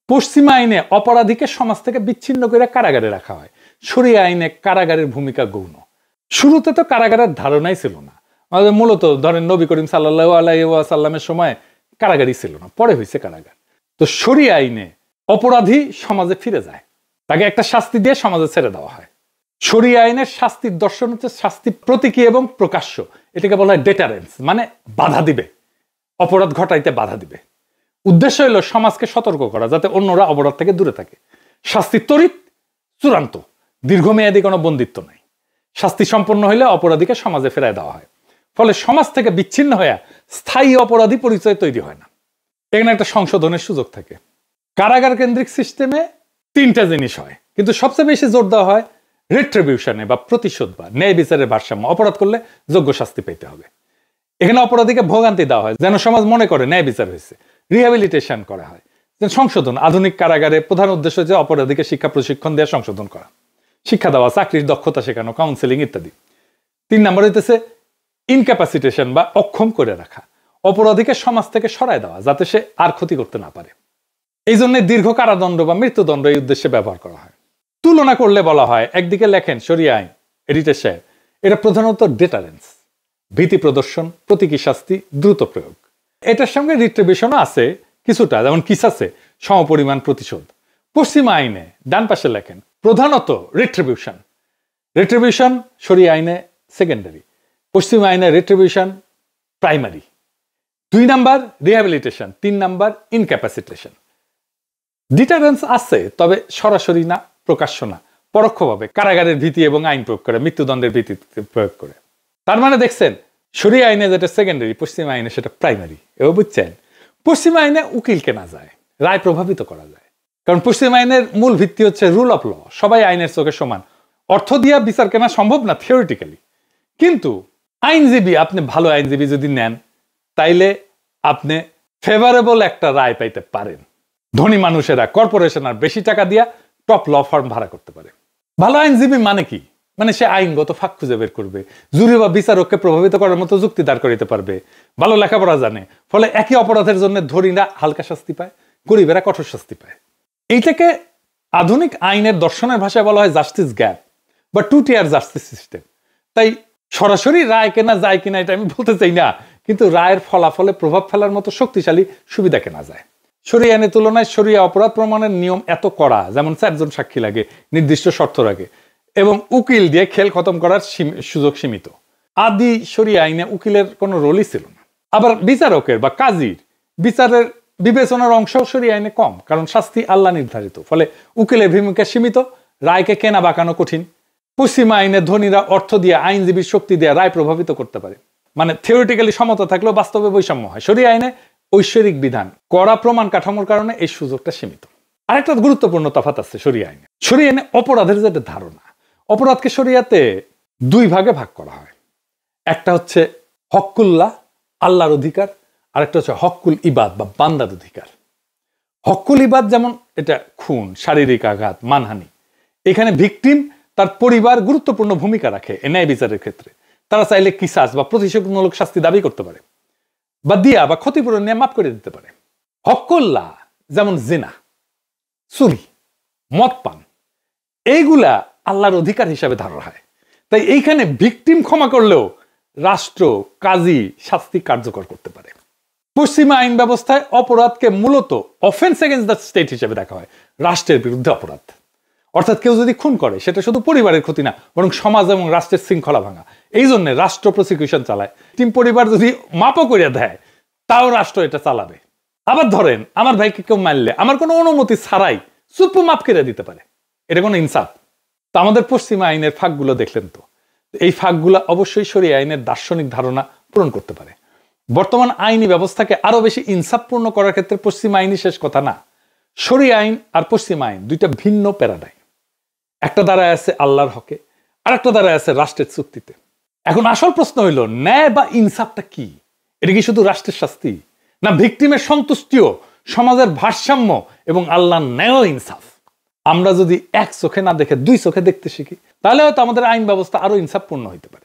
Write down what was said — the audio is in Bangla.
পশ্চিমা আইনে অপরাধীকে সমাজ থেকে বিচ্ছিন্ন করে কারাগারে রাখা হয়, শরিয়া আইনে কারাগারের ভূমিকা গৌণ। শুরুতে তো কারাগারের ধারণাই ছিল না, মূলত ধরেন নবী করিম সাল্লাল্লাহু আলাইহি ওয়াসাল্লামের সময় কারাগারই ছিল না, পরে হয়েছে কারাগার। তো শরিয়া আইনে অপরাধী সমাজে ফিরে যায়, তাকে একটা শাস্তি দিয়ে সমাজে ছেড়ে দেওয়া হয়। শরিয়া আইনের শাস্তির দর্শন হচ্ছে শাস্তি প্রতীকী এবং প্রকাশ্য। এটাকে বলা হয় ডেটারেন্স, মানে বাধা দিবে, অপরাধ ঘটাইতে বাধা দিবে। উদ্দেশ্য হলো সমাজকে সতর্ক করা যাতে অন্যরা অপরাধ থেকে দূরে থাকে। শাস্তি ত্বরিত, চূড়ান্ত, দীর্ঘমেয়াদী কোনো বন্দিত্ব নাই। শাস্তি সম্পন্ন হইলে অপরাধীকে সমাজে ফেরায় দেওয়া হয়, ফলে সমাজ থেকে বিচ্ছিন্ন হয়ে স্থায়ী অপরাধী পরিচয় তৈরি হয় না। এখানে একটা সংশোধনের সুযোগ থাকে। কারাগার কেন্দ্রিক সিস্টেমে তিনটা জিনিস হয়, কিন্তু সবচেয়ে বেশি জোর দেওয়া হয় রিট্রিবিউশনে বা প্রতিশোধ বা ন্যায় বিচারের ভারসাম্য। অপরাধ করলে যোগ্য শাস্তি পেতে হবে। এখানে অপরাধীকে ভোগান্তি দেওয়া হয় যেন সমাজ মনে করে ন্যায় বিচার হয়েছে। রিহ্যাবিলিটেশন করা হয়, সংশোধন। আধুনিক কারাগারে প্রধান উদ্দেশ্য হচ্ছে অপরাধীকে শিক্ষা প্রশিক্ষণ দেওয়া, সংশোধন করা, শিক্ষা দেওয়া, চাকরির দক্ষতা শেখানো, কাউন্সেলিং ইত্যাদি। 3 নম্বর হইতেছে ইনক্যাপাসিটেশন বা অক্ষম করে রাখা, অপরাধীকে সমাজ থেকে সরায় দেওয়া যাতে সে আর ক্ষতি করতে না পারে। এই জন্য দীর্ঘ কারাদণ্ড বা মৃত্যুদণ্ড এই উদ্দেশ্যে ব্যবহার করা হয়। তুলনা করলে বলা হয়, একদিকে লেখেন শরিয়া আইন, এডিটর সাহেব, এটা প্রধানত ডেটারেন্স, ভীতি প্রদর্শন, প্রতীকী শাস্তি, দ্রুত প্রয়োগ। এটার সঙ্গে রিট্রিবিউশনও আছে কিছুটা, যেমন কিসাসে সমপরিমাণ প্রতিশোধ। পশ্চিমা আইনে ডান পাশে লেখেন প্রধানত রিট্রিবিউশন। রিট্রিবিউশন শরিয়া আইনে সেকেন্ডারি, পশ্চিমা আইনে retribution primary. 2 number rehabilitation, 3 number ইনক্যাপাসিটেশন। Deterrence আছে, তবে সরাসরি না, প্রকাশ্য না, পরোক্ষভাবে কারাগারের ভীতি এবং আইন প্রয়োগ করে, মৃত্যুদণ্ডের ভিত্তিতে প্রয়োগ করে। তার মানে দেখছেন শরিয়া আইনে যেটা সেকেন্ডারি, পশ্চিমা আইনে সেটা প্রাইমারি। এও বুঝছেন, পশ্চিমা আইনে উকিল কেনা যায়, রায় প্রভাবিত করা যায়। কারণ পশ্চিমা আইনের মূল ভিত্তি হচ্ছে রুল অফ ল, সবাই আইনের চোখে সমান। অর্থ দিয়া বিচার কেনা সম্ভব না থিওরিটিক্যালি, কিন্তু আইনজীবী, আপনি ভালো আইনজীবী যদি নেন তাইলে আপনি ফেভারেবল একটা রায় পাইতে পারেন। ধনী মানুষেরা, কর্পোরেশন আর বেশি টাকা দিয়া টপ ল ফার্ম ভাড়া করতে পারে। ভালো আইনজীবী মানে কি? মানে সে আইনগত ফাঁক খুঁজে বের করবে, জুরি বা বিচারককে প্রভাবিত করার মতো যুক্তি দাঁড় করাতে পারবে, ভালো লেখাপড়া জানে, ফলে একই অপরাধের জন্য ধনীরা হালকা শাস্তি পায়, গরিবেরা কঠোর শাস্তি পায়। এইটাকে আধুনিক আইনের দর্শনের ভাষায় বলা হয় জাস্টিস গ্যাপ বা 2 টিয়ার জাস্টিস সিস্টেম। তাই সরাসরি রায় কেনা যায় কিনা এটা আমি বলতে চাই না, কিন্তু রায়ের ফলাফলে প্রভাব ফেলার মতো শক্তিশালী সুবিধা কেনা যায়। শরিয়া আইনের তুলনায় শরিয়া অপরাধ প্রমাণের নিয়ম এত কড়া, যেমন 4 জন সাক্ষী লাগে, নির্দিষ্ট শর্ত রাখে, এবং উকিল দিয়ে খেল খতম করার সুযোগ সীমিত। আদি শরিয়া আইনে উকিলের কোনো রোলই ছিল না। আবার বিচারকের বা কাজীর বিচারের বিবেচনার অংশ শরিয়া আইনে কম, কারণ শাস্তি আল্লাহ নির্ধারিত, ফলে উকিলের ভূমিকা সীমিত, রায়কে কেনা বাঁকানো কঠিন। পশ্চিমা আইনে ধনীরা অর্থ দিয়ে, আইনজীবীর শক্তি দিয়ে রায় প্রভাবিত করতে পারে, মানে থিওরিটিক্যালি সমতা থাকলেও বাস্তবে বৈষম্য হয়। শরিয়া আইনে ঐশ্বরিক বিধান, কড়া প্রমাণ কাঠামোর কারণে এই সুযোগটা সীমিত। আরেকটা গুরুত্বপূর্ণ তফাৎ আছে শরিয়া আইনে। শরিয়া আইনে অপরাধের যেটা ধারণা, অপরাধকে শরিয়াতে 2 ভাগে ভাগ করা হয়। একটা হচ্ছে হক্কুল্লাহ, আল্লাহর অধিকার, আরেকটা হচ্ছে হক্কুল ইবাদ বা বান্দার অধিকার। হক্কুল ইবাদ যেমন এটা খুন, শারীরিক আঘাত, মানহানি। এখানে ভিকটিম, তার পরিবার গুরুত্বপূর্ণ ভূমিকা রাখে ন্যায় বিচারের ক্ষেত্রে। তারা চাইলে কিসাস বা প্রতিশোধমূলক শাস্তি দাবি করতে পারে, বা দিয়া বা ক্ষতিপূরণ নিয়ে মাফ করে দিতে পারে। হক্কুল্লাহ যেমন জিনা, চুরি, মদ পান, এইগুলা আল্লাহর অধিকার হিসাবে ধরা হয়। তাই এইখানে ভিকটিম ক্ষমা করলেও রাষ্ট্র, কাজী শাস্তি কার্যকর করতে পারে। পশ্চিমা আইন ব্যবস্থায় অপরাধকে মূলত অফেন্স এগেইনস্ট দ্য স্টেট হিসেবে দেখা হয়, রাষ্ট্রের বিরুদ্ধে অপরাধ। অর্থাৎ কেউ যদি খুন করে সেটা শুধু পরিবারের ক্ষতি না, বরং সমাজ এবং রাষ্ট্রের শৃঙ্খলা ভাঙা। এই জন্য রাষ্ট্র প্রসিকিউশন চালায়। টিম পরিবার যদি মাপও করে দেয় তাও রাষ্ট্র এটা চালাবে। আবার ধরেন আমার ভাইকে কেউ মারলে আমার কোনো অনুমতি ছাড়াই চুপ মাপ করে দিতে পারে, এটা কোনো ইনসাফ? তো আমাদের পশ্চিমা আইনের ফাঁকগুলো দেখলেন তো, এই ফাঁকগুলো অবশ্যই শরিয়া আইনের দার্শনিক ধারণা পূরণ করতে পারে। বর্তমান আইনি ব্যবস্থাকে আরো বেশি ইনসাফপূর্ণ করার ক্ষেত্রে পশ্চিমা আইনই শেষ কথা না। শরিয়া আইন আর পশ্চিমা আইন 2টা ভিন্ন প্যারাডাইম। একটা দাঁড়ায় আছে আল্লাহর হকে, আর একটা দাঁড়ায় আছে রাষ্ট্রের চুক্তিতে। এখন আসল প্রশ্ন হইল, ন্যায় বা ইনসাফটা কি? এটা কি শুধু রাষ্ট্রের শাস্তি, না ভিকটিমের সন্তুষ্টিও, সমাজের ভারসাম্য এবং আল্লাহর ন্যায় ইনসাফ? আমরা যদি এক চোখে না দেখে 2 চোখে দেখতে শিখি, তাহলে হয়তো আমাদের আইন ব্যবস্থা আরো ইনসাফপূর্ণ হইতে পারে।